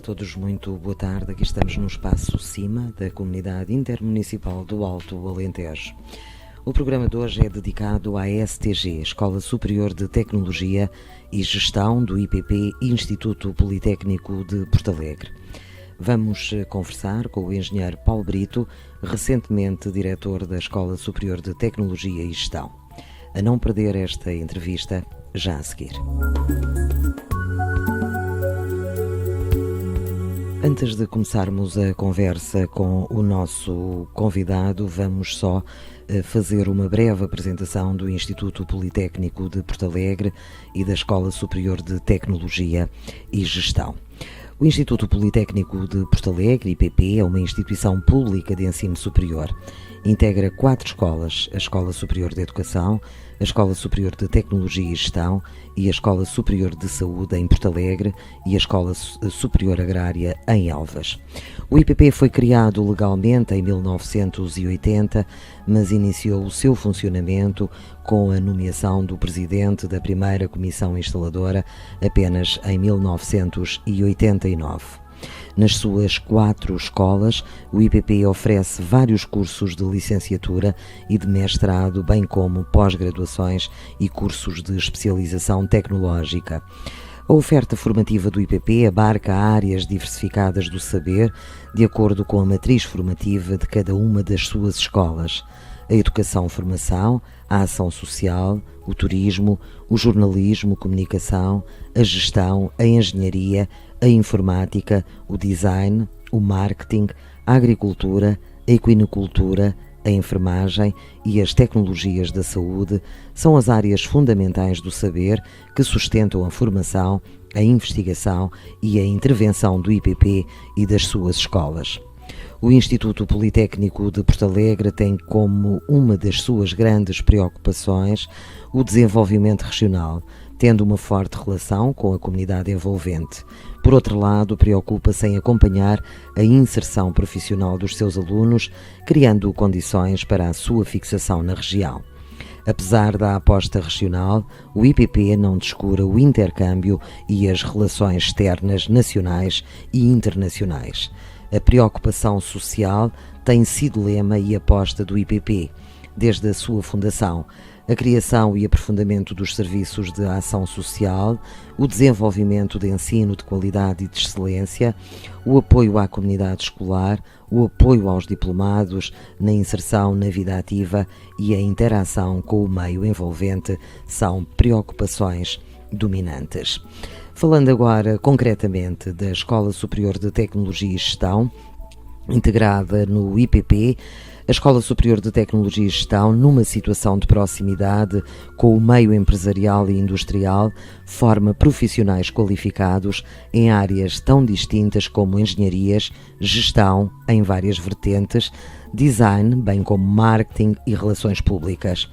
todos, muito boa tarde. Aqui estamos no espaço CIMA da Comunidade Intermunicipal do Alto Alentejo. O programa de hoje é dedicado à STG, Escola Superior de Tecnologia e Gestão do IPP Instituto Politécnico de Porto Alegre. Vamos conversar com o engenheiro Paulo Brito, recentemente diretor da Escola Superior de Tecnologia e Gestão. A não perder esta entrevista já a seguir. Antes de começarmos a conversa com o nosso convidado, vamos só fazer uma breve apresentação do Instituto Politécnico de Porto Alegre e da Escola Superior de Tecnologia e Gestão. O Instituto Politécnico de Porto Alegre, IPP, é uma instituição pública de ensino superior. Integra 4 escolas: a Escola Superior de Educação, a Escola Superior de Tecnologia e Gestão e a Escola Superior de Saúde em Porto Alegre e a Escola Superior Agrária em Elvas. O IPP foi criado legalmente em 1980, mas iniciou o seu funcionamento com a nomeação do presidente da primeira comissão instaladora apenas em 1989. Nas suas 4 escolas, o IPP oferece vários cursos de licenciatura e de mestrado, bem como pós-graduações e cursos de especialização tecnológica. A oferta formativa do IPP abarca áreas diversificadas do saber, de acordo com a matriz formativa de cada uma das suas escolas: a educação-formação, a ação social, o turismo, o jornalismo, comunicação, a gestão, a engenharia, a informática, o design, o marketing, a agricultura, a equinocultura, a enfermagem e as tecnologias da saúde são as áreas fundamentais do saber que sustentam a formação, a investigação e a intervenção do IPP e das suas escolas. O Instituto Politécnico de Porto Alegre tem como uma das suas grandes preocupações o desenvolvimento regional, tendo uma forte relação com a comunidade envolvente. Por outro lado, preocupa-se em acompanhar a inserção profissional dos seus alunos, criando condições para a sua fixação na região. Apesar da aposta regional, o IPP não descura o intercâmbio e as relações externas nacionais e internacionais. A preocupação social tem sido lema e aposta do IPP, desde a sua fundação. A criação e aprofundamento dos serviços de ação social, o desenvolvimento de ensino de qualidade e de excelência, o apoio à comunidade escolar, o apoio aos diplomados na inserção na vida ativa e a interação com o meio envolvente são preocupações dominantes. Falando agora concretamente da Escola Superior de Tecnologia e Gestão, integrada no IPP, a Escola Superior de Tecnologia e Gestão, numa situação de proximidade com o meio empresarial e industrial, forma profissionais qualificados em áreas tão distintas como engenharias, gestão em várias vertentes, design, bem como marketing e relações públicas.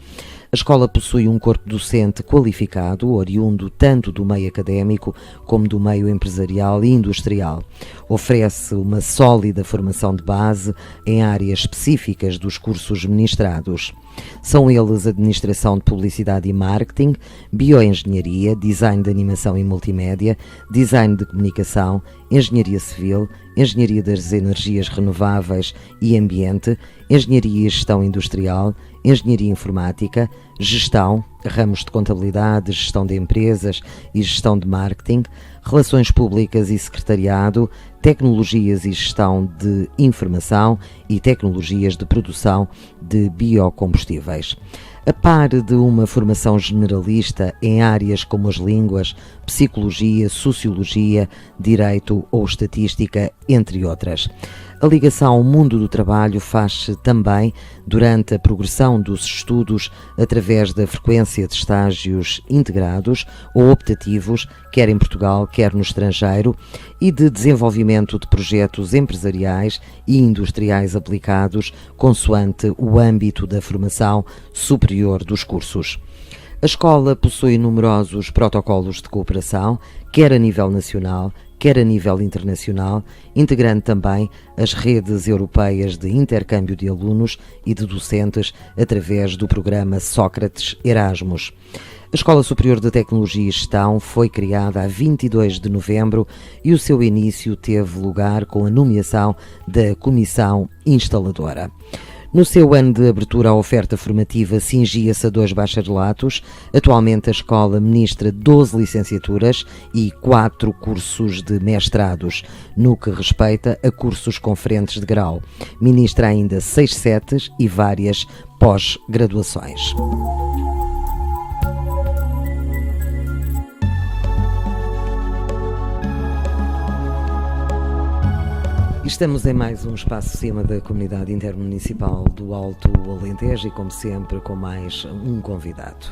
A escola possui um corpo docente qualificado, oriundo tanto do meio académico como do meio empresarial e industrial. Oferece uma sólida formação de base em áreas específicas dos cursos ministrados. São eles Administração de Publicidade e Marketing, Bioengenharia, Design de Animação e Multimédia, Design de Comunicação, Engenharia Civil, Engenharia das Energias Renováveis e Ambiente, Engenharia e Gestão Industrial, Engenharia Informática, Gestão, ramos de Contabilidade, Gestão de Empresas e Gestão de Marketing, Relações Públicas e Secretariado, Tecnologias e Gestão de Informação e Tecnologias de Produção de Biocombustíveis. A par de uma formação generalista em áreas como as línguas, psicologia, sociologia, direito ou estatística, entre outras. A ligação ao mundo do trabalho faz-se também durante a progressão dos estudos através da frequência de estágios integrados ou optativos, quer em Portugal, quer no estrangeiro, e de desenvolvimento de projetos empresariais e industriais aplicados consoante o âmbito da formação superior dos cursos. A escola possui numerosos protocolos de cooperação, quer a nível nacional, quer a nível internacional, integrando também as redes europeias de intercâmbio de alunos e de docentes através do programa Sócrates Erasmus. A Escola Superior de Tecnologia e Gestão foi criada a 22 de novembro e o seu início teve lugar com a nomeação da Comissão Instaladora. No seu ano de abertura, a oferta formativa cingia-se a 2 bacharelatos. Atualmente, a escola ministra 12 licenciaturas e 4 cursos de mestrados, no que respeita a cursos conferentes de grau. Ministra ainda 6 setes e várias pós-graduações. Estamos em mais um Espaço Cima da Comunidade Intermunicipal do Alto Alentejo e, como sempre, com mais um convidado.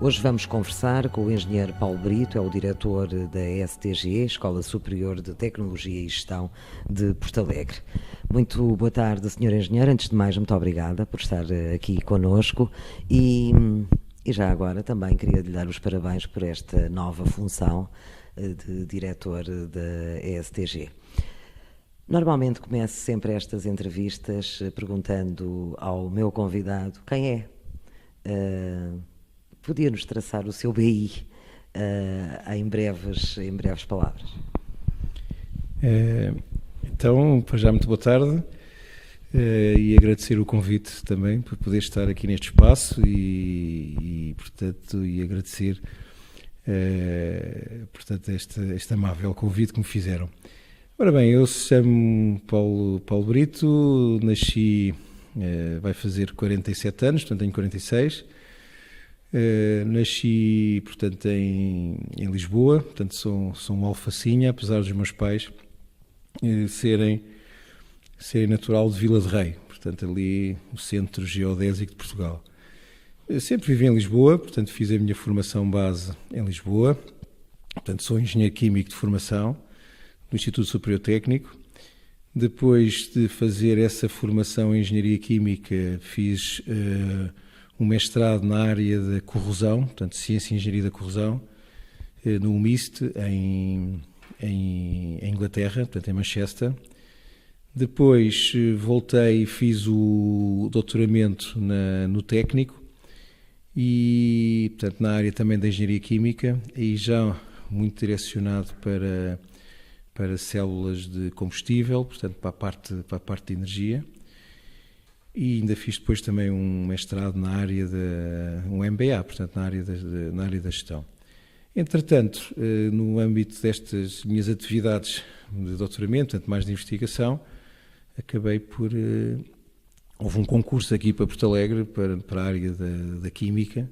Hoje vamos conversar com o engenheiro Paulo Brito, é o diretor da STG, Escola Superior de Tecnologia e Gestão de Porto Alegre. Muito boa tarde, Sr. Engenheiro. Antes de mais, muito obrigada por estar aqui connosco e já agora também queria lhe dar os parabéns por esta nova função de diretor da STG. Normalmente começo sempre estas entrevistas perguntando ao meu convidado quem é. Podia-nos traçar o seu BI em breves palavras. Então, para já, muito boa tarde e agradecer o convite também por poder estar aqui neste espaço portanto, agradecer portanto, este amável convite que me fizeram. Ora bem, eu chamo Paulo Brito, nasci, vai fazer 47 anos, portanto tenho 46. Nasci, portanto, em Lisboa, portanto sou um alfacinha, apesar dos meus pais serem natural de Vila de Rei, portanto ali no centro geodésico de Portugal. Eu sempre vivi em Lisboa, portanto fiz a minha formação base em Lisboa, portanto sou engenheiro químico de formação, do Instituto Superior Técnico. Depois de fazer essa formação em Engenharia Química, fiz um mestrado na área da corrosão, portanto, Ciência e Engenharia da Corrosão, no UMIST, em Inglaterra, portanto, em Manchester. Depois voltei e fiz o doutoramento no técnico e, portanto, na área também da Engenharia Química, e já muito direcionado para células de combustível, portanto para a parte de energia, e ainda fiz depois também um mestrado na área um MBA, portanto na área da gestão. Entretanto, no âmbito destas minhas atividades de doutoramento, portanto mais de investigação, acabei por houve um concurso aqui para Porto Alegre para a área da química,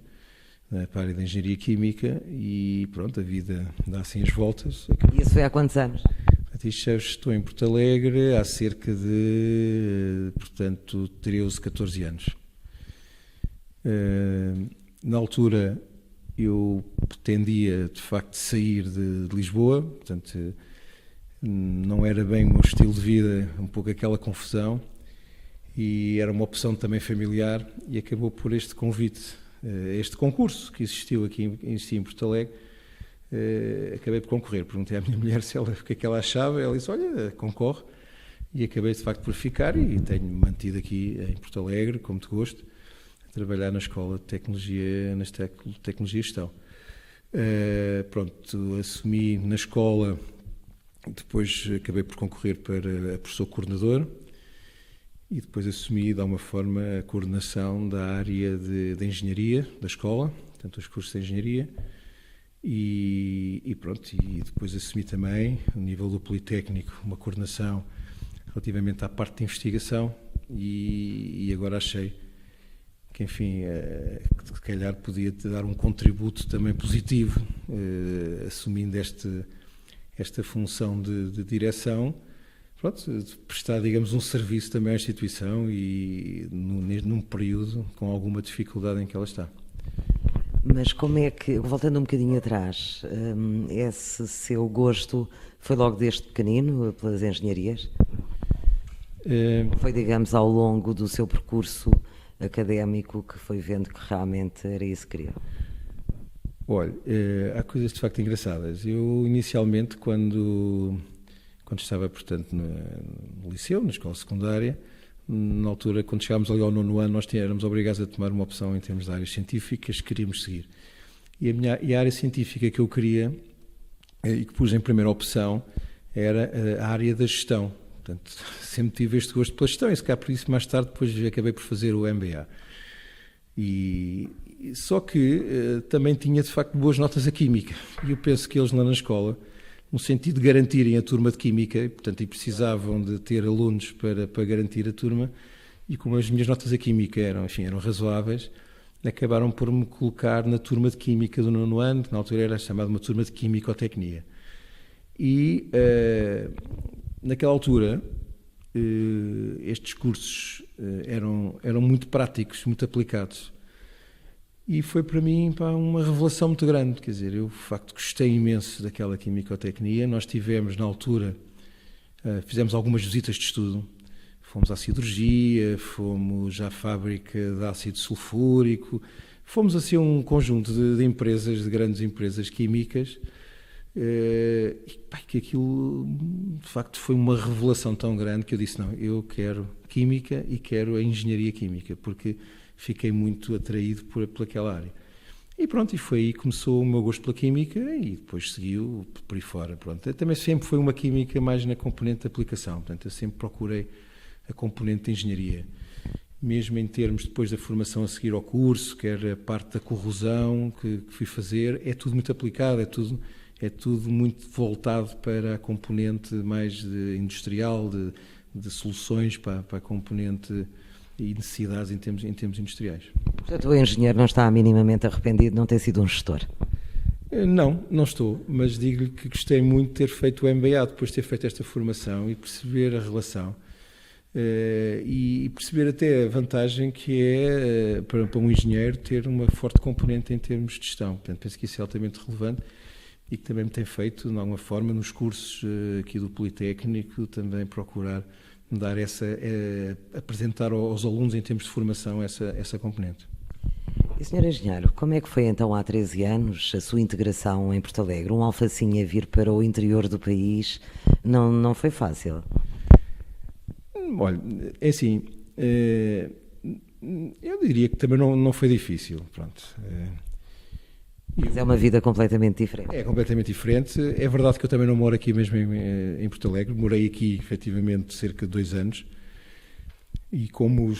para a área da engenharia química, e pronto, a vida dá assim as voltas. E isso foi há quantos anos? Já estou em Porto Alegre há cerca de, portanto, 13, 14 anos. Na altura eu pretendia, de facto, sair de Lisboa, portanto, não era bem o meu estilo de vida, um pouco aquela confusão, e era uma opção também familiar, e acabou por este convite, este concurso que existiu em Porto Alegre. Acabei por concorrer, perguntei à minha mulher o que é que ela achava, ela disse, olha, concorre, e acabei de facto por ficar, e tenho-me mantido aqui em Porto Alegre, com muito gosto, a trabalhar na Escola de Tecnologia, Tecnologia e Gestão. Pronto, assumi na escola, depois acabei por concorrer para professor coordenador, e depois assumi, de alguma forma, a coordenação da área de engenharia da escola, portanto os cursos de engenharia, e pronto, e depois assumi também, no nível do Politécnico, uma coordenação relativamente à parte de investigação, e agora achei que, enfim, que se calhar podia dar um contributo também positivo, assumindo esta função de direção, pronto, de prestar, digamos, um serviço também à instituição e num período com alguma dificuldade em que ela está. Mas como é que, voltando um bocadinho atrás, esse seu gosto foi logo desde pequenino pelas engenharias? Foi, digamos, ao longo do seu percurso académico que foi vendo que realmente era isso que queria? Olha, há coisas de facto engraçadas. Eu, inicialmente, quando estava, portanto, no liceu, na escola secundária, na altura, quando chegámos ali ao 9º ano, nós éramos obrigados a tomar uma opção em termos de áreas científicas que queríamos seguir. E a área científica que eu queria, e que pus em primeira opção, era a área da gestão. Portanto, sempre tive este gosto pela gestão, e se calhar por isso mais tarde depois acabei por fazer o MBA. Só que também tinha de facto boas notas a Química, e eu penso que eles lá na escola, no sentido de garantirem a turma de Química, e precisavam de ter alunos para garantir a turma, e como as minhas notas a Química eram razoáveis, acabaram por me colocar na turma de Química do 9º ano, que na altura era chamada uma turma de Químico-Tecnia. E naquela altura estes cursos eram muito práticos, muito aplicados. E foi para mim uma revelação muito grande. Quer dizer, eu de facto gostei imenso daquela quimicotecnia. Nós tivemos na altura, fizemos algumas visitas de estudo. Fomos à siderurgia, fomos à fábrica de ácido sulfúrico, fomos assim a um conjunto de empresas, de grandes empresas químicas, e que aquilo de facto foi uma revelação tão grande que eu disse, não, eu quero Química e quero a Engenharia Química, porque fiquei muito atraído por aquela área. E pronto, e foi aí que começou o meu gosto pela Química e depois seguiu por aí fora. Pronto. Eu também sempre foi uma Química mais na componente de aplicação, portanto eu sempre procurei a componente de Engenharia. Mesmo em termos depois da formação a seguir ao curso, quer a parte da corrosão que fui fazer, é tudo muito aplicado, é tudo muito voltado para a componente mais industrial, de soluções para a componente e necessidades em termos industriais. Portanto, o engenheiro não está minimamente arrependido de não ter sido um gestor? Não estou, mas digo-lhe que gostei muito de ter feito o MBA, depois de ter feito esta formação e perceber a relação e perceber até a vantagem que é para um engenheiro ter uma forte componente em termos de gestão. Portanto, penso que isso é altamente relevante e que também me tem feito, de alguma forma, nos cursos aqui do Politécnico, também procurar dar apresentar aos alunos em termos de formação essa componente. E, Sr. Engenheiro, como é que foi então há 13 anos a sua integração em Porto Alegre? Um alfacinha vir para o interior do país não foi fácil? Olha, é assim, eu diria que também não foi difícil, pronto. Mas é uma vida completamente diferente. É completamente diferente. É verdade que eu também não moro aqui mesmo em Porto Alegre. Morei aqui, efetivamente, cerca de 2 anos. E como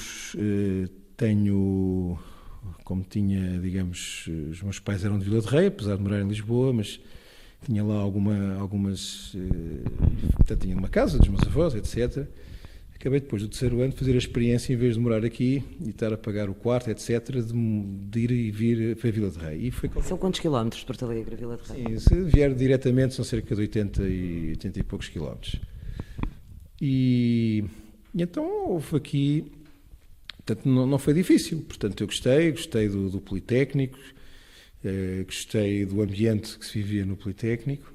tinha, digamos, os meus pais eram de Vila de Rei, apesar de morar em Lisboa, mas tinha lá algumas... Portanto, tinha uma casa dos meus avós, etc. Acabei depois do 3º ano de fazer a experiência, em vez de morar aqui e estar a pagar o quarto, etc., de ir e vir para a Vila de Rei. São quantos quilómetros de Porto Alegre a Vila de Rei? Sim, se vier diretamente são cerca de 80 e poucos quilómetros. E então houve aqui... Portanto, não foi difícil. Portanto, eu gostei do Politécnico, gostei do ambiente que se vivia no Politécnico.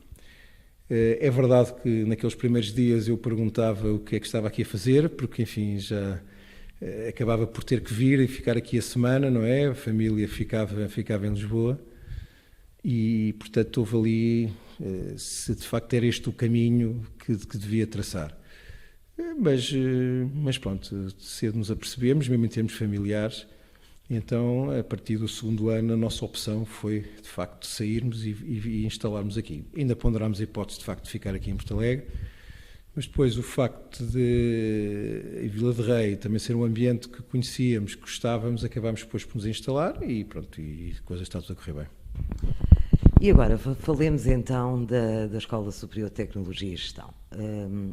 É verdade que naqueles primeiros dias eu perguntava o que é que estava aqui a fazer, porque, enfim, já acabava por ter que vir e ficar aqui a semana, não é? A família ficava em Lisboa e, portanto, houve ali se de facto era este o caminho que devia traçar. Mas pronto, cedo nos apercebemos, mesmo em termos familiares. Então, a partir do 2º ano, a nossa opção foi, de facto, sairmos e instalarmos aqui. Ainda ponderámos a hipótese, de facto, de ficar aqui em Porto Alegre, mas depois o facto de Vila de Rei também ser um ambiente que conhecíamos, que gostávamos, acabámos depois por nos instalar e pronto, e a coisa está tudo a correr bem. E agora, falemos então da Escola Superior de Tecnologia e Gestão.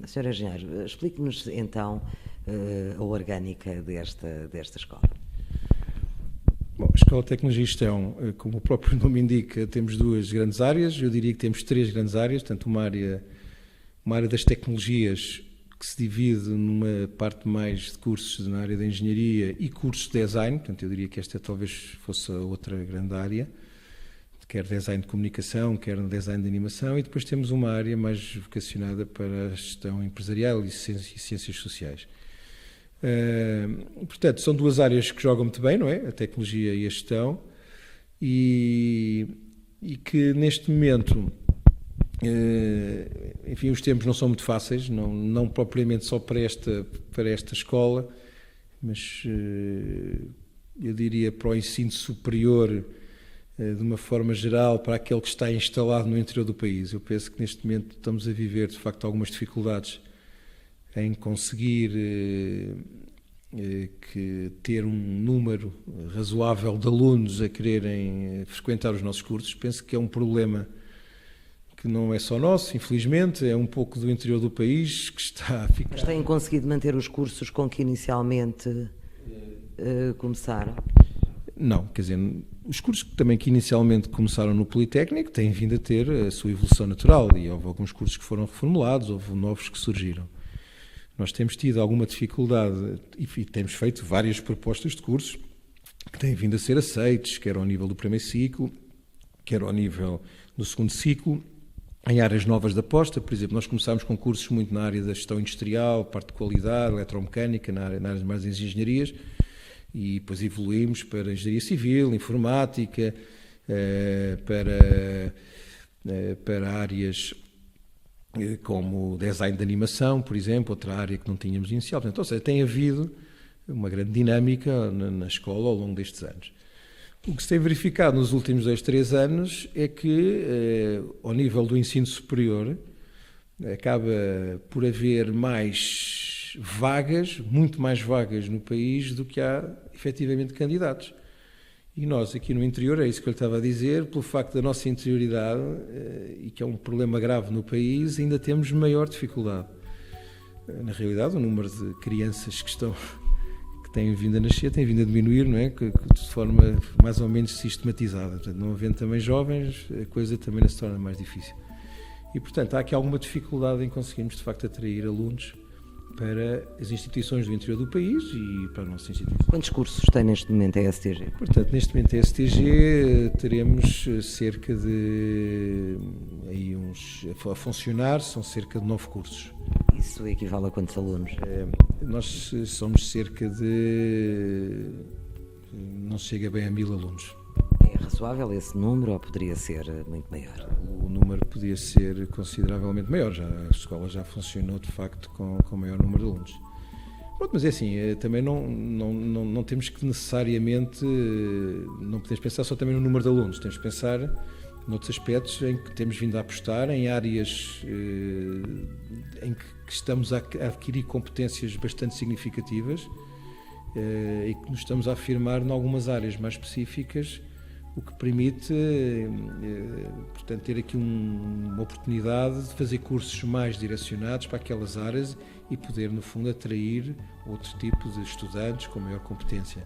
Sr. Engenheiro, explique-nos então a orgânica desta escola. Bom, a Escola de Tecnologia e Gestão, como o próprio nome indica, temos 2 grandes áreas, eu diria que temos 3 grandes áreas, tanto uma área das tecnologias que se divide numa parte mais de cursos na área da engenharia e cursos de design, portanto eu diria que esta talvez fosse a outra grande área, quer design de comunicação, quer design de animação, e depois temos uma área mais vocacionada para a gestão empresarial e ciências sociais. Portanto, são 2 áreas que jogam muito bem, não é? A tecnologia e a gestão, e e que neste momento, enfim, os tempos não são muito fáceis, não propriamente só para esta escola, mas eu diria para o ensino superior, de uma forma geral, para aquele que está instalado no interior do país. Eu penso que neste momento estamos a viver, de facto, algumas dificuldades em conseguir ter um número razoável de alunos a quererem frequentar os nossos cursos. Penso que é um problema que não é só nosso, infelizmente, é um pouco do interior do país que está a ficar... Mas têm conseguido manter os cursos com que inicialmente começaram? Não, quer dizer, os cursos que inicialmente começaram no Politécnico têm vindo a ter a sua evolução natural e houve alguns cursos que foram reformulados, houve novos que surgiram. Nós temos tido alguma dificuldade e temos feito várias propostas de cursos que têm vindo a ser aceitos, quer ao nível do primeiro ciclo, quer ao nível do segundo ciclo, em áreas novas de aposta. Por exemplo, nós começámos com cursos muito na área da gestão industrial, parte de qualidade, eletromecânica, na área mais das engenharias, e depois evoluímos para engenharia civil, informática, para áreas como design de animação, por exemplo, outra área que não tínhamos inicial. Portanto, ou seja, tem havido uma grande dinâmica na escola ao longo destes anos. O que se tem verificado nos últimos 2, 3 anos é que, ao nível do ensino superior, acaba por haver mais vagas, muito mais vagas no país do que há efetivamente candidatos. E nós aqui no interior, é isso que eu lhe estava a dizer, pelo facto da nossa interioridade, e que é um problema grave no país, ainda temos maior dificuldade. Na realidade, o número de crianças que têm vindo a nascer tem vindo a diminuir, não é? De forma mais ou menos sistematizada. Portanto, não havendo também jovens, a coisa também se torna mais difícil. E, portanto, há aqui alguma dificuldade em conseguirmos, de facto, atrair alunos para as instituições do interior do país e para a nossa instituição. Quantos cursos tem neste momento a STG? Portanto, neste momento a STG teremos cerca de a funcionar, são cerca de 9 cursos. Isso equivale a quantos alunos? Nós somos cerca de... não chega bem a 1000 alunos. É razoável esse número ou poderia ser muito maior? O número podia ser consideravelmente maior. A escola já funcionou, de facto, com maior número de alunos. Pronto, mas é assim, também não temos que necessariamente... não podemos pensar só também no número de alunos. Temos que pensar noutros aspectos em que temos vindo a apostar, em áreas em que estamos a adquirir competências bastante significativas e que nos estamos a afirmar em algumas áreas mais específicas, o que permite, portanto, ter aqui uma oportunidade de fazer cursos mais direcionados para aquelas áreas e poder, no fundo, atrair outro tipo de estudantes com maior competência.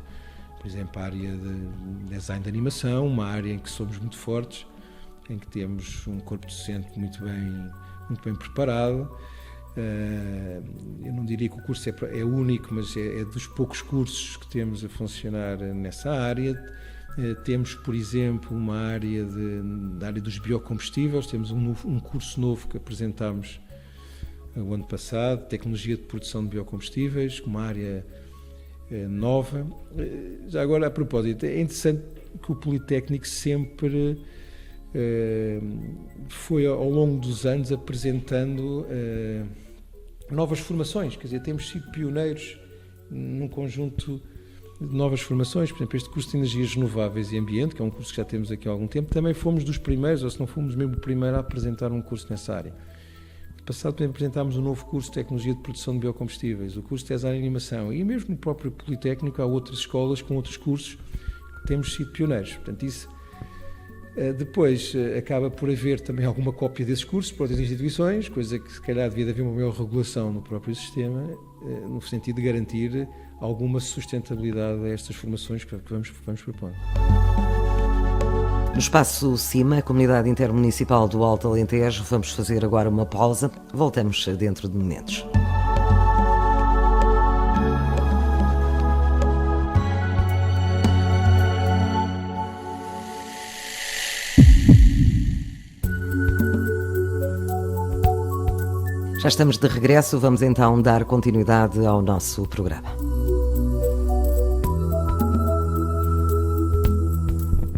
Por exemplo, a área de design de animação, uma área em que somos muito fortes, em que temos um corpo docente muito bem preparado. Eu não diria que o curso é único, mas é dos poucos cursos que temos a funcionar nessa área. Temos, por exemplo, uma área da área dos biocombustíveis. Temos um curso novo que apresentámos o ano passado, tecnologia de produção de biocombustíveis, uma área nova. Já agora, a propósito, é interessante que o Politécnico sempre foi, ao longo dos anos, apresentando novas formações. Quer dizer, temos sido pioneiros num conjunto de novas formações. Por exemplo, este curso de Energias Renováveis e Ambiente, que é um curso que já temos aqui há algum tempo, também fomos dos primeiros, ou se não fomos mesmo o primeiro a apresentar um curso nessa área. No passado também apresentámos um novo curso de Tecnologia de Produção de Biocombustíveis, o curso de Design e Animação, e mesmo no próprio Politécnico há outras escolas com outros cursos que temos sido pioneiros. Portanto, isso depois acaba por haver também alguma cópia desses cursos por outras instituições, coisa que se calhar devia haver uma maior regulação no próprio sistema, no sentido de garantir alguma sustentabilidade a estas formações que vamos propondo. No Espaço CIMA, a Comunidade Intermunicipal do Alto Alentejo, vamos fazer agora uma pausa. Voltamos dentro de momentos. Já estamos de regresso, vamos então dar continuidade ao nosso programa.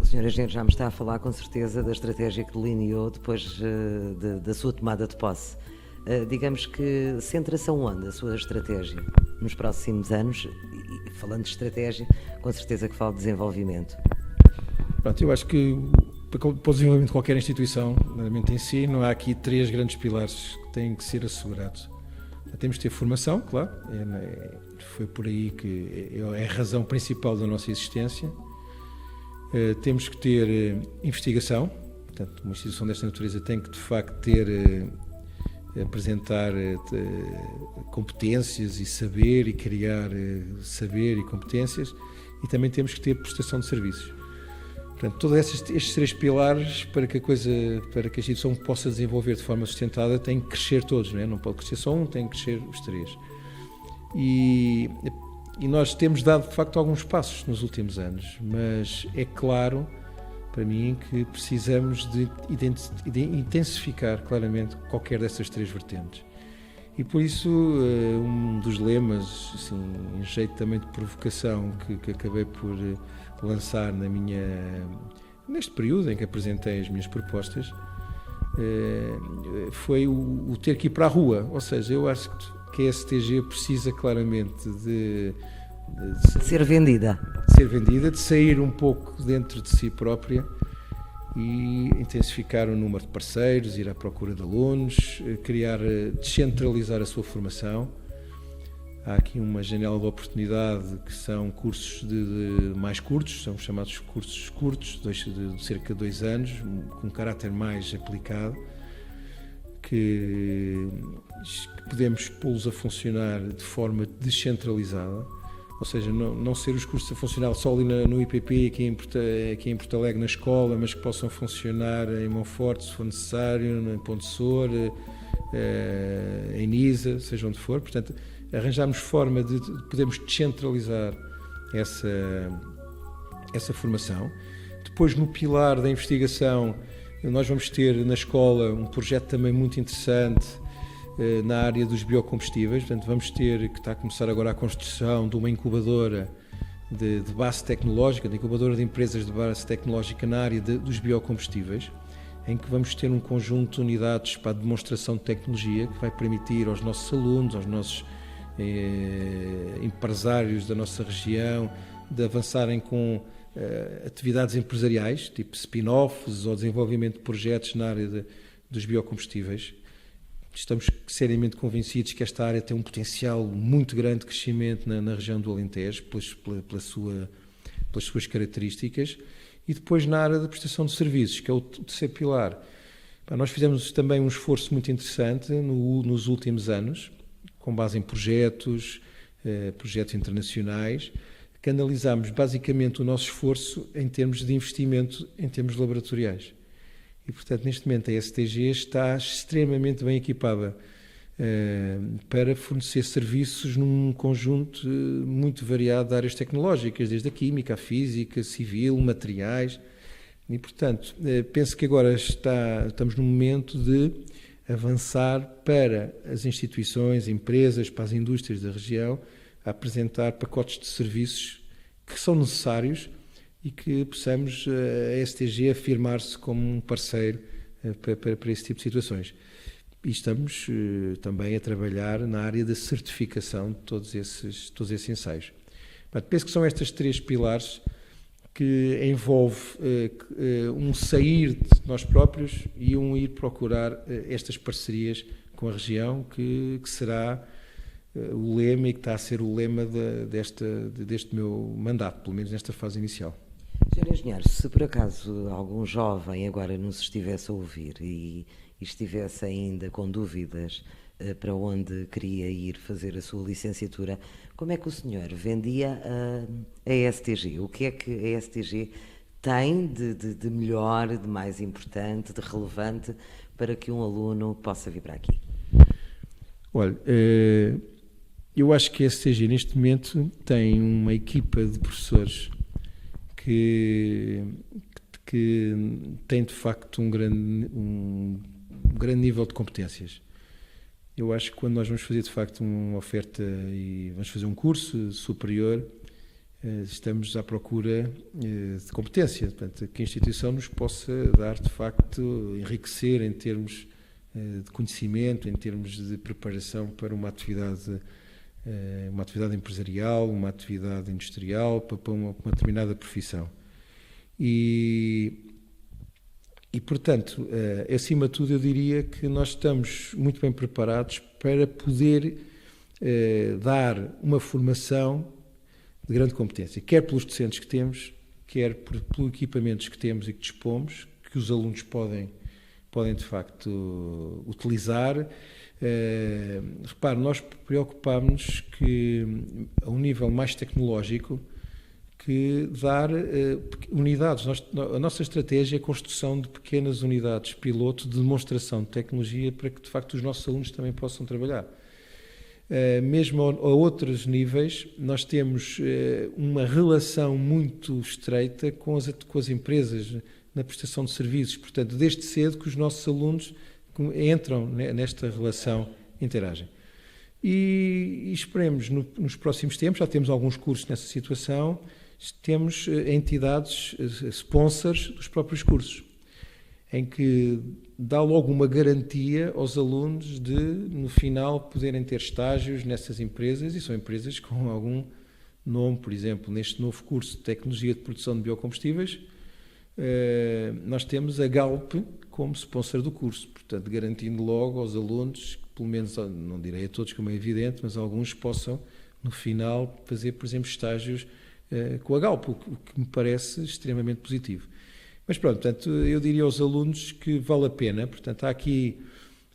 O Sr. Sr. Engenheiro já me está a falar com certeza da estratégia que delineou depois da sua tomada de posse. Digamos que centra-se aonde a sua estratégia nos próximos anos? E falando de estratégia, com certeza que fala de desenvolvimento. Pronto, eu acho que para o desenvolvimento de qualquer instituição, nomeadamente em si, não há aqui 3 grandes pilares que têm que ser assegurados. Temos de ter formação, claro, foi por aí que é a razão principal da nossa existência. Temos que ter investigação, portanto, uma instituição desta natureza tem que, de facto, apresentar competências e saber e criar saber e competências, e também temos que ter prestação de serviços. Portanto, todos estes 3 pilares, para que a instituição possa desenvolver de forma sustentada, têm que crescer todos, não é? Não pode crescer só um, tem que crescer os 3. E nós temos dado, de facto, alguns passos nos últimos anos, mas é claro, para mim, que precisamos de intensificar claramente qualquer dessas 3 vertentes. E por isso, um dos lemas, assim, em jeito também de provocação, que acabei por lançar neste período em que apresentei as minhas propostas, foi o ter que ir para a rua. Ou seja, eu acho que a STG precisa claramente de ser vendida. De sair um pouco dentro de si própria e intensificar o número de parceiros, ir à procura de alunos, descentralizar a sua formação. Há aqui uma janela de oportunidade que são cursos mais curtos, são chamados cursos curtos, de cerca de 2 anos, com um caráter mais aplicado, que podemos pô-los a funcionar de forma descentralizada, ou seja, não ser os cursos a funcionar só ali no IPP, aqui em Porto Alegre, na escola, mas que possam funcionar em Monforte, se for necessário, em Ponte Sor, em Nisa, seja onde for. Portanto, arranjarmos forma de podermos descentralizar essa formação. Depois, no pilar da investigação, nós vamos ter na escola um projeto também muito interessante na área dos biocombustíveis. Portanto, vamos ter, que está a começar agora a construção de uma incubadora de base tecnológica, de incubadora de empresas de base tecnológica na área dos biocombustíveis, em que vamos ter um conjunto de unidades para a demonstração de tecnologia que vai permitir aos nossos alunos, aos nossos empresários da nossa região, de avançarem com atividades empresariais, tipo spin-offs ou desenvolvimento de projetos na área dos biocombustíveis. Estamos seriamente convencidos que esta área tem um potencial muito grande de crescimento na região do Alentejo, pelas suas características. E depois na área da prestação de serviços, que é o terceiro pilar. Nós fizemos também um esforço muito interessante nos últimos anos, com base em projetos internacionais, canalizámos basicamente o nosso esforço em termos de investimento em termos laboratoriais. E, portanto, neste momento a STG está extremamente bem equipada para fornecer serviços num conjunto muito variado de áreas tecnológicas, desde a química, a física, civil, materiais. E, portanto, penso que agora estamos no momento de avançar para as instituições, empresas, para as indústrias da região, a apresentar pacotes de serviços que são necessários e que possamos, a STG, afirmar-se como um parceiro para esse tipo de situações. E estamos também a trabalhar na área da certificação de todos esses ensaios. Penso que são estes 3 pilares que envolve um sair de nós próprios e um ir procurar estas parcerias com a região, que será o lema e que está a ser o lema deste meu mandato, pelo menos nesta fase inicial. Sr. Engenheiro, se por acaso algum jovem agora nos estivesse a ouvir e estivesse ainda com dúvidas para onde queria ir fazer a sua licenciatura, como é que o senhor vendia a STG? O que é que a STG tem de melhor, de mais importante, de relevante para que um aluno possa vir para aqui? Olha, eu acho que a STG neste momento tem uma equipa de professores que tem de facto um grande nível de competências. Eu acho que quando nós vamos fazer de facto uma oferta e vamos fazer um curso superior, estamos à procura de competência, portanto, que a instituição nos possa dar, de facto, enriquecer em termos de conhecimento, em termos de preparação para uma atividade empresarial, uma atividade industrial, para uma determinada profissão. E, portanto, acima de tudo, eu diria que nós estamos muito bem preparados para poder dar uma formação de grande competência, quer pelos docentes que temos, quer pelos equipamentos que temos e que dispomos, que os alunos podem de facto utilizar. Repare, nós preocupámos-nos que, a um nível mais tecnológico, que dar unidades. A nossa estratégia é a construção de pequenas unidades piloto de demonstração de tecnologia para que, de facto, os nossos alunos também possam trabalhar. Mesmo a outros níveis, nós temos uma relação muito estreita com as empresas na prestação de serviços. Portanto, desde cedo que os nossos alunos entram nesta relação, interagem. E esperemos, nos próximos tempos, já temos alguns cursos nessa situação, temos entidades sponsors dos próprios cursos, em que dá logo uma garantia aos alunos de, no final, poderem ter estágios nessas empresas, e são empresas com algum nome. Por exemplo, neste novo curso de Tecnologia de Produção de Biocombustíveis, nós temos a Galp como sponsor do curso, portanto, garantindo logo aos alunos, que, pelo menos, não direi a todos como é evidente, mas alguns possam, no final, fazer, por exemplo, estágios com a Galp, o que me parece extremamente positivo. Mas pronto, portanto, eu diria aos alunos que vale a pena. Portanto,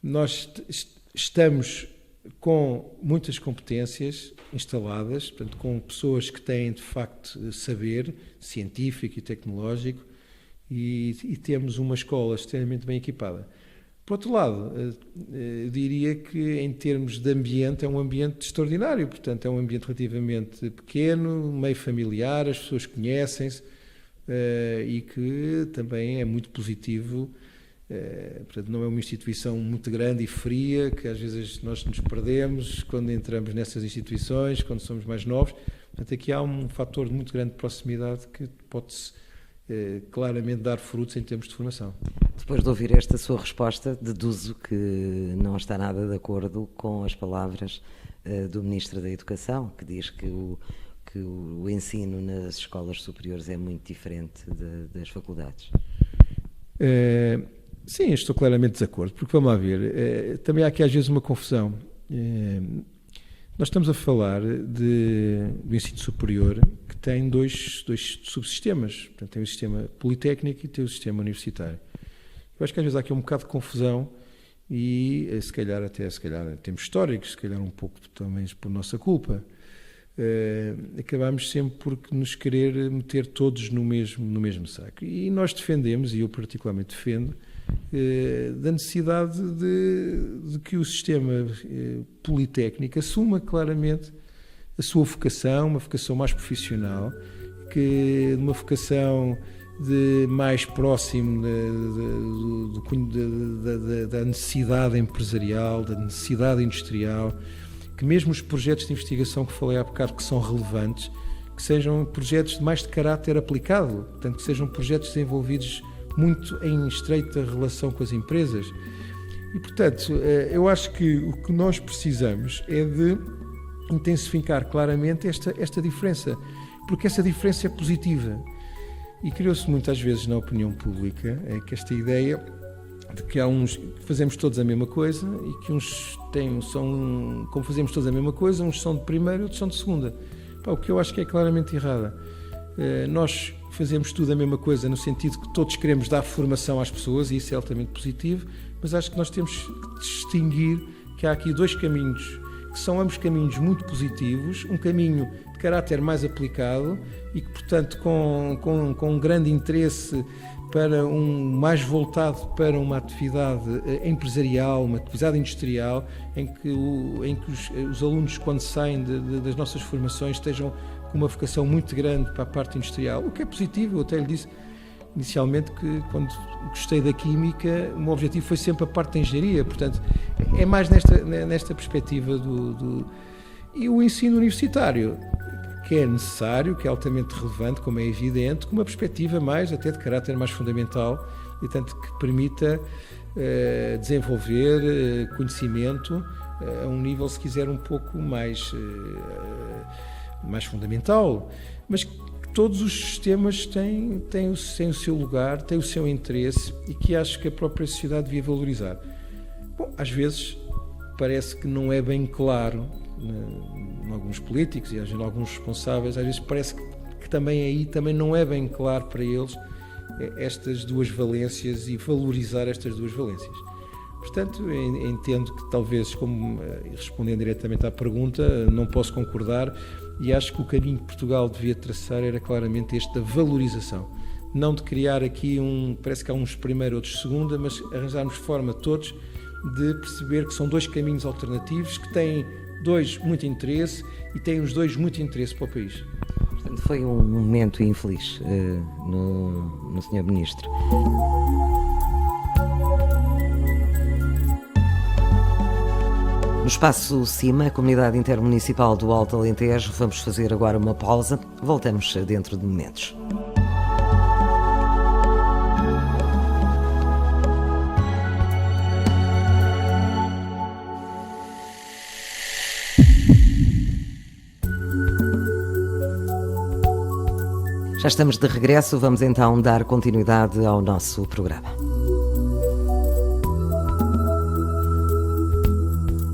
nós estamos com muitas competências instaladas, portanto, com pessoas que têm, de facto, saber científico e tecnológico, e temos uma escola extremamente bem equipada. Por outro lado, eu diria que, em termos de ambiente, é um ambiente extraordinário. Portanto, é um ambiente relativamente pequeno, meio familiar, as pessoas conhecem-se, e que também é muito positivo. Portanto, não é uma instituição muito grande e fria, que às vezes nós nos perdemos quando entramos nessas instituições, quando somos mais novos. Portanto, aqui há um fator de muito grande proximidade que pode-se claramente dar frutos em termos de formação. Depois de ouvir esta sua resposta, deduzo que não está nada de acordo com as palavras do Ministro da Educação, que diz que o ensino nas escolas superiores é muito diferente das faculdades. Sim, estou claramente de desacordo, porque vamos lá ver, também há aqui às vezes uma confusão. Nós estamos a falar do ensino superior, que tem dois subsistemas. Portanto, tem o sistema politécnico e tem o sistema universitário. Eu acho que às vezes há aqui um bocado de confusão e se calhar temos históricos, se calhar um pouco também por nossa culpa. Acabamos sempre por nos querer meter todos no mesmo saco. E nós defendemos, e eu particularmente defendo, da necessidade de que o sistema politécnico assuma claramente a sua vocação, uma vocação mais profissional, uma vocação mais próximo da necessidade empresarial, da necessidade industrial, que mesmo os projetos de investigação que falei há bocado, que são relevantes, que sejam projetos mais de caráter aplicado, portanto, que sejam projetos desenvolvidos muito em estreita relação com as empresas. E, portanto, eu acho que o que nós precisamos é de intensificar claramente esta diferença, porque essa diferença é positiva. E criou-se muitas vezes na opinião pública que esta ideia de que há uns que fazemos todos a mesma coisa e que uns como fazemos todos a mesma coisa, uns são de primeira e outros são de segunda. O que eu acho que é claramente errada. Nós fazemos tudo a mesma coisa no sentido que todos queremos dar formação às pessoas, e isso é altamente positivo, mas acho que nós temos que distinguir que há aqui dois caminhos, que são ambos caminhos muito positivos, um caminho de caráter mais aplicado e que, portanto, com um grande interesse mais voltado para uma atividade empresarial, uma atividade industrial, em que os alunos, quando saem das nossas formações, estejam com uma vocação muito grande para a parte industrial, o que é positivo. Eu até lhe disse inicialmente que, quando gostei da química, o meu objetivo foi sempre a parte da engenharia, portanto, é mais nesta perspectiva E o ensino universitário, que é necessário, que é altamente relevante, como é evidente, com uma perspectiva mais, até de caráter mais fundamental, e tanto que permita desenvolver conhecimento a um nível, se quiser, um pouco mais fundamental, mas que todos os sistemas têm o seu lugar, têm o seu interesse e que acho que a própria sociedade devia valorizar. Bom, às vezes parece que não é bem claro em alguns políticos e em alguns responsáveis, às vezes parece que também não é bem claro para eles estas duas valências e valorizar estas duas valências. Portanto, entendo que talvez, como respondendo diretamente à pergunta, não posso concordar e acho que o caminho que Portugal devia traçar era claramente este da valorização. Não de criar aqui parece que há uns primeiro, outros segunda, mas arranjarmos forma todos de perceber que são dois caminhos alternativos que têm dois muito interesse e têm os dois muito interesse para o país. Portanto, foi um momento infeliz no Sr. Ministro. No Espaço CIMA, a Comunidade Intermunicipal do Alto Alentejo, vamos fazer agora uma pausa. Voltamos dentro de momentos. Já estamos de regresso, vamos então dar continuidade ao nosso programa.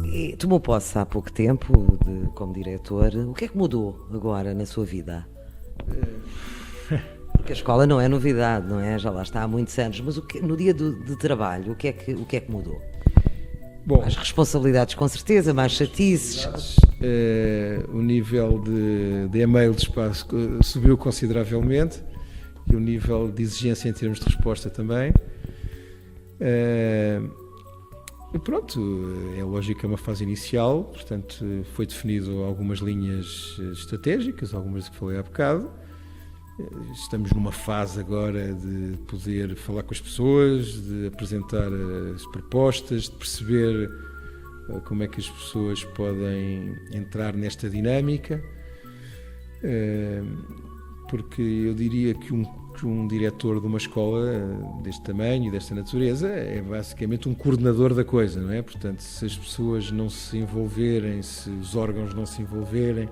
E tomou posse há pouco tempo como diretor. O que é que mudou agora na sua vida? Porque a escola não é novidade, não é? Já lá está há muitos anos, mas no dia de trabalho, o que é que mudou? Bom, mais responsabilidades, com certeza, mais chatices. O nível de e-mails subiu consideravelmente e o nível de exigência em termos de resposta também. E pronto, é lógico que é uma fase inicial, portanto foi definido algumas linhas estratégicas, algumas que falei há bocado. Estamos numa fase agora de poder falar com as pessoas, de apresentar as propostas, de perceber como é que as pessoas podem entrar nesta dinâmica, porque eu diria que um diretor de uma escola deste tamanho e desta natureza é basicamente um coordenador da coisa, não é? Portanto, se as pessoas não se envolverem, se os órgãos não se envolverem,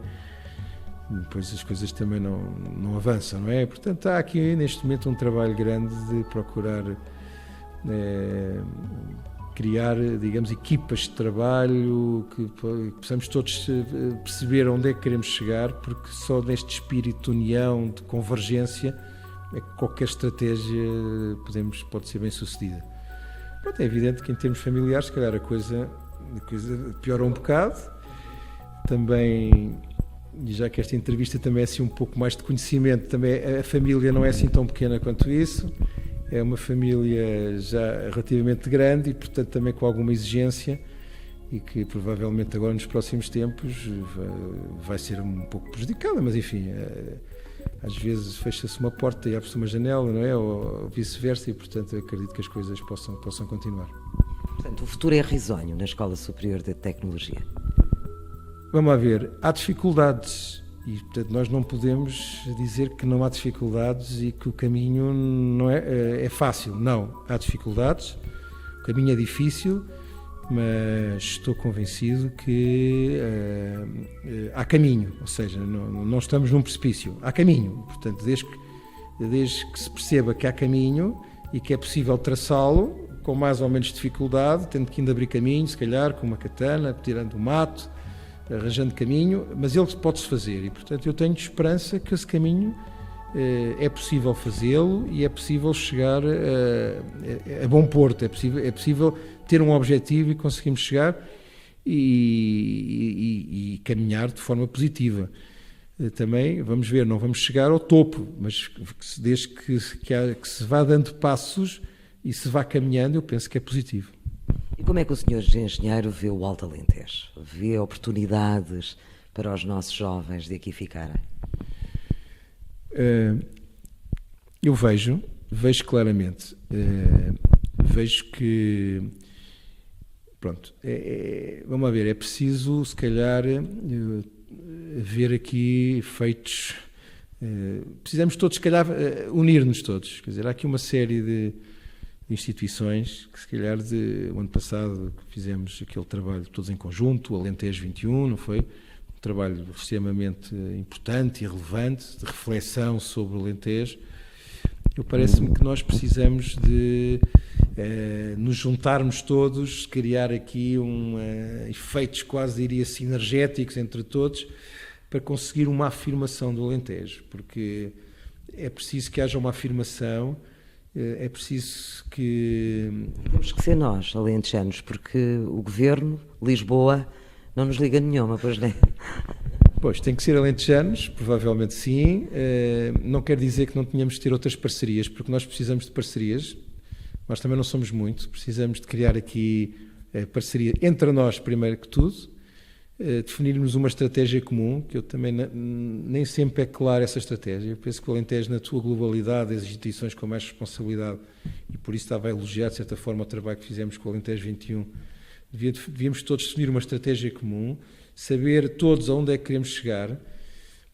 depois as coisas também não avançam, não é? Portanto, há aqui neste momento um trabalho grande de procurar criar, digamos, equipas de trabalho que possamos todos perceber onde é que queremos chegar, porque só neste espírito de união, de convergência, é que qualquer estratégia pode ser bem sucedida. Pronto, é evidente que em termos familiares, se calhar a coisa piorou um bocado. Também, e já que esta entrevista também é assim um pouco mais de conhecimento, também a família não é assim tão pequena quanto isso. É uma família já relativamente grande e, portanto, também com alguma exigência e que provavelmente agora nos próximos tempos vai ser um pouco prejudicada, mas enfim, às vezes fecha-se uma porta e abre-se uma janela, não é? Ou vice-versa e, portanto, eu acredito que as coisas possam continuar. Portanto, o futuro é risonho na Escola Superior de Tecnologia. Vamos lá ver, há dificuldades e, portanto, nós não podemos dizer que não há dificuldades e que o caminho não é fácil. Não, há dificuldades, o caminho é difícil, mas estou convencido que há caminho, ou seja, não estamos num precipício, há caminho. Portanto, desde que se perceba que há caminho e que é possível traçá-lo, com mais ou menos dificuldade, tendo que ainda abrir caminho, se calhar, com uma katana, tirando o mato, arranjando caminho, mas ele pode-se fazer e, portanto, eu tenho esperança que esse caminho é possível fazê-lo e é possível chegar a bom porto, é possível ter um objetivo e conseguirmos chegar e caminhar de forma positiva. Também, vamos ver, não vamos chegar ao topo, mas desde que se vá dando passos e se vá caminhando, eu penso que é positivo. E como é que o Sr. Engenheiro vê o Alto Alentejo? Vê oportunidades para os nossos jovens de aqui ficarem? Eu vejo claramente, vejo que, pronto, vamos lá ver, é preciso, se calhar, ver aqui efeitos. Precisamos todos, se calhar, unir-nos todos. Quer dizer, há aqui uma série de instituições que, se calhar, o ano passado fizemos aquele trabalho todos em conjunto, o Alentejo 21, não foi? Um trabalho extremamente importante e relevante, de reflexão sobre o Alentejo. Parece-me que nós precisamos de nos juntarmos todos, criar aqui efeitos quase, diria, sinergéticos entre todos, para conseguir uma afirmação do Alentejo, porque é preciso que haja uma afirmação, é preciso que... Temos que ser nós, alentejanos, porque o Governo, Lisboa, não nos liga nenhuma, pois não é? Pois, tem que ser alentejanos, provavelmente sim. Não quer dizer que não tenhamos de ter outras parcerias, porque nós precisamos de parcerias, nós também não somos muito, precisamos de criar aqui parceria entre nós, primeiro que tudo, definirmos uma estratégia comum, que eu também nem sempre é clara essa estratégia. Eu penso que o Alentejo, na sua globalidade, as instituições com mais responsabilidade, e por isso estava a elogiar, de certa forma, o trabalho que fizemos com o Alentejo 21, devíamos todos definir uma estratégia comum, saber todos aonde é que queremos chegar,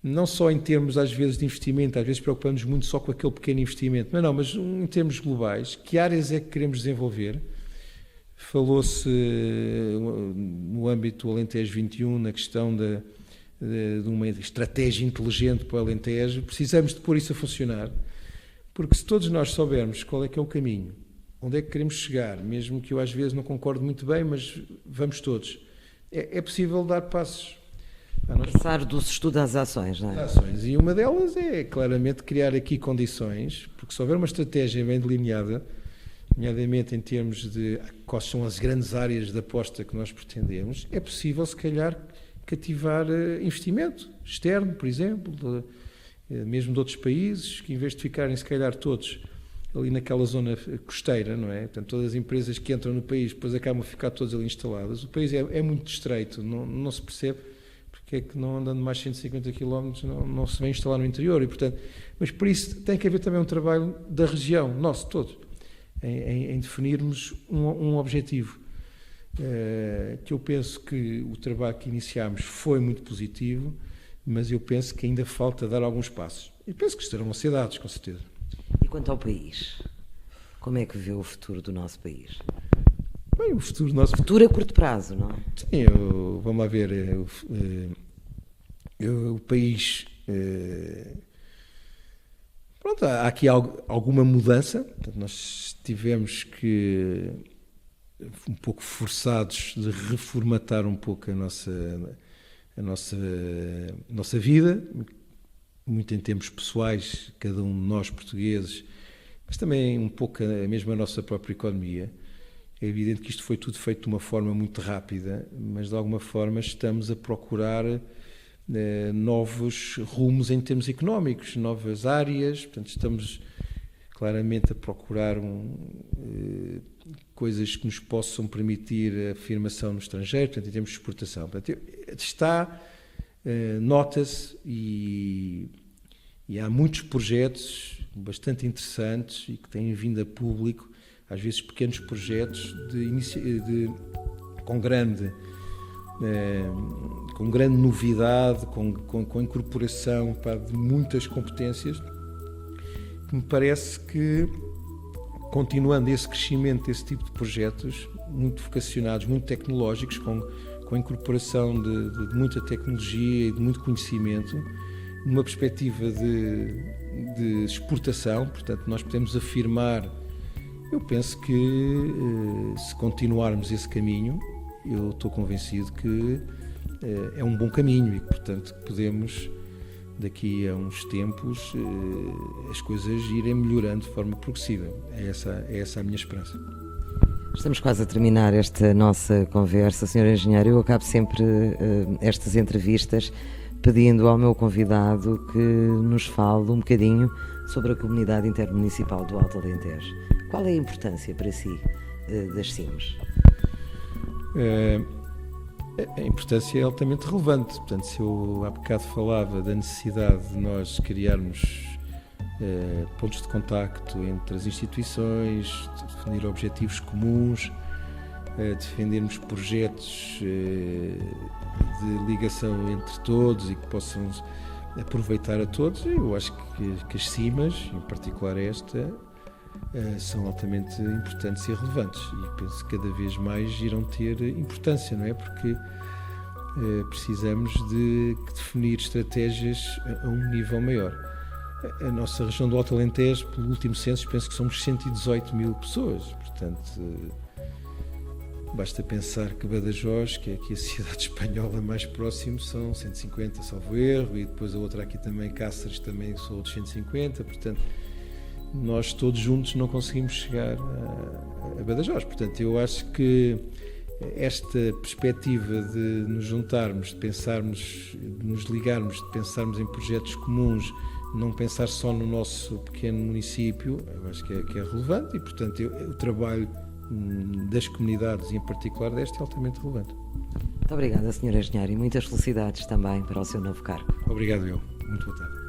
não só em termos, às vezes, de investimento, às vezes preocupamos muito só com aquele pequeno investimento, mas em termos globais, que áreas é que queremos desenvolver. Falou-se no âmbito do Alentejo 21 na questão de uma estratégia inteligente para o Alentejo. Precisamos de pôr isso a funcionar, porque se todos nós soubermos qual é que é o caminho, onde é que queremos chegar, mesmo que eu às vezes não concorde muito bem, mas vamos todos, é possível dar passos. Passar do estudo às ações, não é? Ações. E uma delas é claramente criar aqui condições, porque se houver uma estratégia bem delineada, nomeadamente em termos de quais são as grandes áreas de aposta que nós pretendemos, é possível, se calhar, cativar investimento externo, por exemplo, mesmo de outros países, que em vez de ficarem, se calhar, todos ali naquela zona costeira, não é? Portanto, todas as empresas que entram no país depois acabam a ficar todas ali instaladas. O país é muito estreito, não se percebe porque é que não andando mais 150 km não se vem instalar no interior. E, portanto, mas por isso tem que haver também um trabalho da região, nosso todos, em definirmos um objetivo, que eu penso que o trabalho que iniciámos foi muito positivo, mas eu penso que ainda falta dar alguns passos. E penso que estarão a ser dados, com certeza. E quanto ao país? Como é que vê o futuro do nosso país? Bem, o futuro do nosso... Futuro a curto prazo, não é? Sim, vamos lá ver. O país... Pronto, há aqui alguma mudança. Portanto, nós tivemos que, um pouco forçados, de reformatar um pouco a nossa vida, muito em termos pessoais, cada um de nós portugueses, mas também um pouco mesmo a nossa própria economia. É evidente que isto foi tudo feito de uma forma muito rápida, mas de alguma forma estamos a procurar novos rumos em termos económicos, novas áreas. Portanto, estamos claramente a procurar coisas que nos possam permitir a afirmação no estrangeiro, portanto, em termos de exportação. Portanto, nota-se e há muitos projetos bastante interessantes e que têm vindo a público, às vezes pequenos projetos com grande novidade, com incorporação de muitas competências, que me parece que, continuando esse crescimento desse tipo de projetos, muito vocacionados, muito tecnológicos, com a incorporação de muita tecnologia e de muito conhecimento, numa perspectiva de exportação, portanto, nós podemos afirmar, eu penso que se continuarmos esse caminho, eu estou convencido que é um bom caminho e que, portanto, podemos, daqui a uns tempos, as coisas irem melhorando de forma progressiva. É essa a minha esperança. Estamos quase a terminar esta nossa conversa. Sr. Engenheiro, eu acabo sempre estas entrevistas pedindo ao meu convidado que nos fale um bocadinho sobre a comunidade intermunicipal do Alto Alentejo. Qual é a importância para si das CIMs? A importância é altamente relevante. Portanto, se eu há bocado falava da necessidade de nós criarmos pontos de contacto entre as instituições, de definir objetivos comuns, defendermos projetos de ligação entre todos e que possam aproveitar a todos. Eu acho que as cimas, em particular esta, são altamente importantes e relevantes, e penso que cada vez mais irão ter importância, não é? Porque precisamos de definir estratégias a um nível maior. A nossa região do Alto Alentejo, pelo último censo, penso que somos 118 mil pessoas, portanto, basta pensar que Badajoz, que é aqui a cidade espanhola mais próxima, são 150, salvo erro, e depois a outra aqui também, Cáceres, também são outros 150, portanto, nós todos juntos não conseguimos chegar a Badajoz. Portanto, eu acho que esta perspectiva de nos juntarmos, de pensarmos, de nos ligarmos, de pensarmos em projetos comuns, não pensar só no nosso pequeno município, eu acho que é relevante, e portanto o trabalho das comunidades, e em particular desta, é altamente relevante. Muito obrigada, Sr. Engenheiro, e muitas felicidades também para o seu novo cargo. Obrigado eu. Muito boa tarde.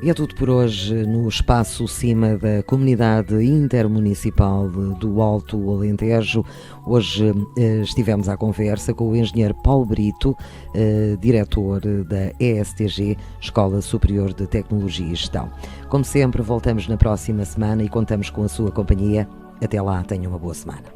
E é tudo por hoje no Espaço Cima da Comunidade Intermunicipal do Alto Alentejo. Hoje estivemos à conversa com o engenheiro Paulo Brito, diretor da ESTG, Escola Superior de Tecnologia e Gestão. Como sempre, voltamos na próxima semana e contamos com a sua companhia. Até lá, tenha uma boa semana.